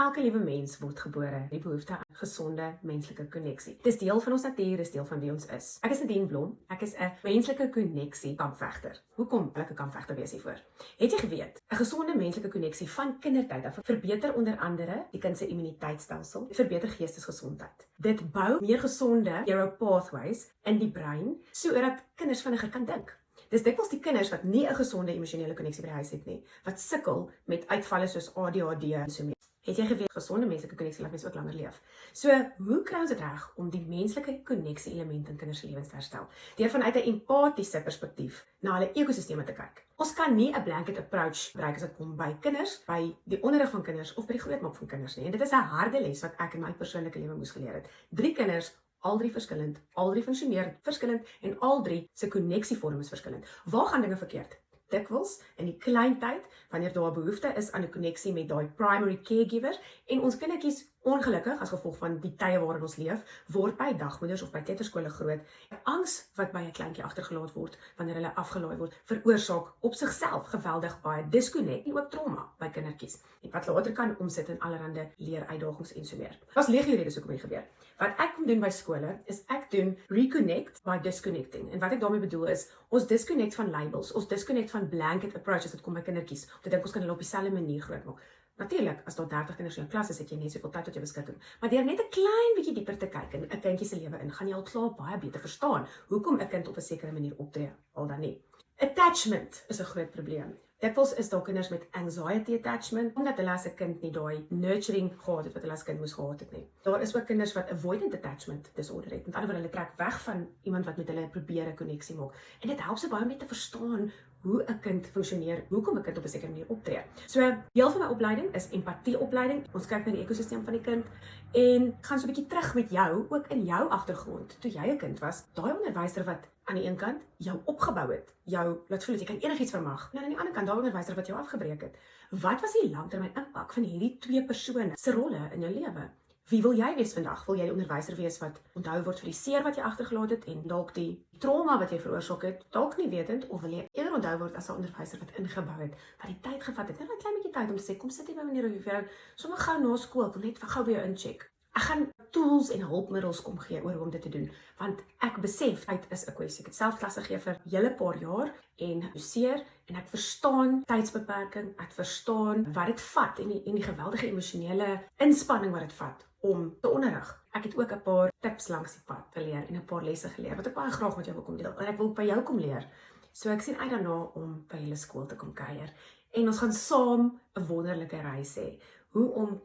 Elke liewe mens word gebore, die behoefte aan gesonde menslike koneksie. Dis deel van ons natuur, dis deel van wie ons is. Ek is Nadine Blom, ek is 'n menslike koneksie kampvegter. Hoekom wil ek 'n kampvegter wees hiervoor? Het jy geweet, 'n gesonde menslike koneksie van kindertyd af verbeter onder andere die kind se immuniteitstelsel, dit verbeter geestesgesondheid. Dit bou meer gesonde neural pathways in die brein, sodat kinders vinniger kan dink. Dis dikwels die kinders wat nie 'n gesonde emosionele koneksie by die huis het nie, wat sukkel met uitvalle soos ADHD en so mee. Het jy geweet, gesonde menslike koneksie laat mense ook langer leef. So, hoe kry ons dit reg om die menslike koneksie element in kinders se lewens te herstel? Deur vanuit 'n empatiese perspektief na hulle ekosisteme te kyk. Ons kan nie 'n blanket approach gebruik as dit kom by kinders, by die onderrig van kinders of by die grootmaak van kinders nie. En dit is 'n harde les wat ek in my persoonlike lewe moes geleer het. 3 kinders, al 3 verskillend, al 3 funksioneer verskillend en al 3 se koneksievorm is verskillend. Waar gaan dinge verkeerd? Dikwels in die klein tyd, wanneer daar 'n behoefte is aan 'n koneksie met daai primary caregiver en ons kindertjies ongelukkig as gevolg van die tye waarin ons leef, word by dagmoeders of by kleuterskole groot. Angs wat by 'n kleintjie agtergelaat word wanneer hulle afgelaai word, veroorsaak op sigself geweldig baie disconnect en ook trauma by kindertjies. En wat later kan omsit in allerlei leeruitdagings en so meer. Daar's legio redes hoekom dit gebeur. Wat ek kom doen by skole is ek doen reconnect by disconnecting. En wat ek daarmee bedoel is, ons disconnect van labels, ons disconnect van blanket approaches as dit kom by kindertjies. Om te dink ons kan hulle op dieselfde manier grootmaak. Natuurlik, as daar 30 kinders in jou klas is, het jy net soveel tyd tot jou beskikking. Maar deur net 'n klein bietjie dieper te kyk in 'n kindjie se lewe in, gaan jy al klaar baie beter verstaan hoekom 'n kind op 'n sekere manier optree, al dan nie. Attachment is 'n groot probleem. Dikwels is daar kinders met anxiety attachment, omdat hulle as 'n kind nie daai nurturing gehad het wat hulle as kind moes gehad het nie. Daar is ook kinders wat avoidant attachment disorder het. Met ander woorde, hulle trek weg van iemand wat met hulle probeer 'n koneksie maak. En dit help so baie om net te verstaan hoe 'n kind funksioneer, hoekom 'n kind op 'n sekere manier optree. So, deel van my opleiding is empatieopleiding. Ons kyk na die ekosisteem van die kind en gaan so 'n bietjie terug met jou, ook in jou agtergrond, toe jy 'n kind was. Daai onderwyser wat aan die een kant jou opgebou het, jou laat voel dat jy kan enigiets vermag. En aan die ander kant daai onderwyser wat jou afgebreek het. Wat was die langtermyn impak van hierdie 2 persone se rolle in jou lewe? Wie wil jy wees vandag? Wil jy die onderwyser wees wat onthou word vir die seer wat jy agtergelaat het en dalk die trauma wat jy veroorsaak het, dalk nie wetend, of wil jy eerder onthou word as 'n onderwyser wat ingebou het, wat die tyd gevat het, net 'n klein bietjie tyd om te sê, kom sit hier by meneer Rivera, sommer gou na skool, ek wil net gou by jou incheck. Ek gaan tools en hulpmiddels kom gee oor hoe om dit te doen, want ek besef tyd is 'n kwessie. Ek het self klasse gegee vir 'n hele paar jaar en doseer en ek verstaan tydsbeperking, ek verstaan wat dit vat en die geweldige emosionele inspanning wat dit vat om te onderrig. Ek het ook 'n paar tips langs die pad geleer en 'n paar lesse geleer wat ek baie graag met jou wil kom deel en ek wil by jou kom leer. So ek sien uit daarna om by julle skool te kom kuier en ons gaan saam 'n wonderlike reis hê. Hoe om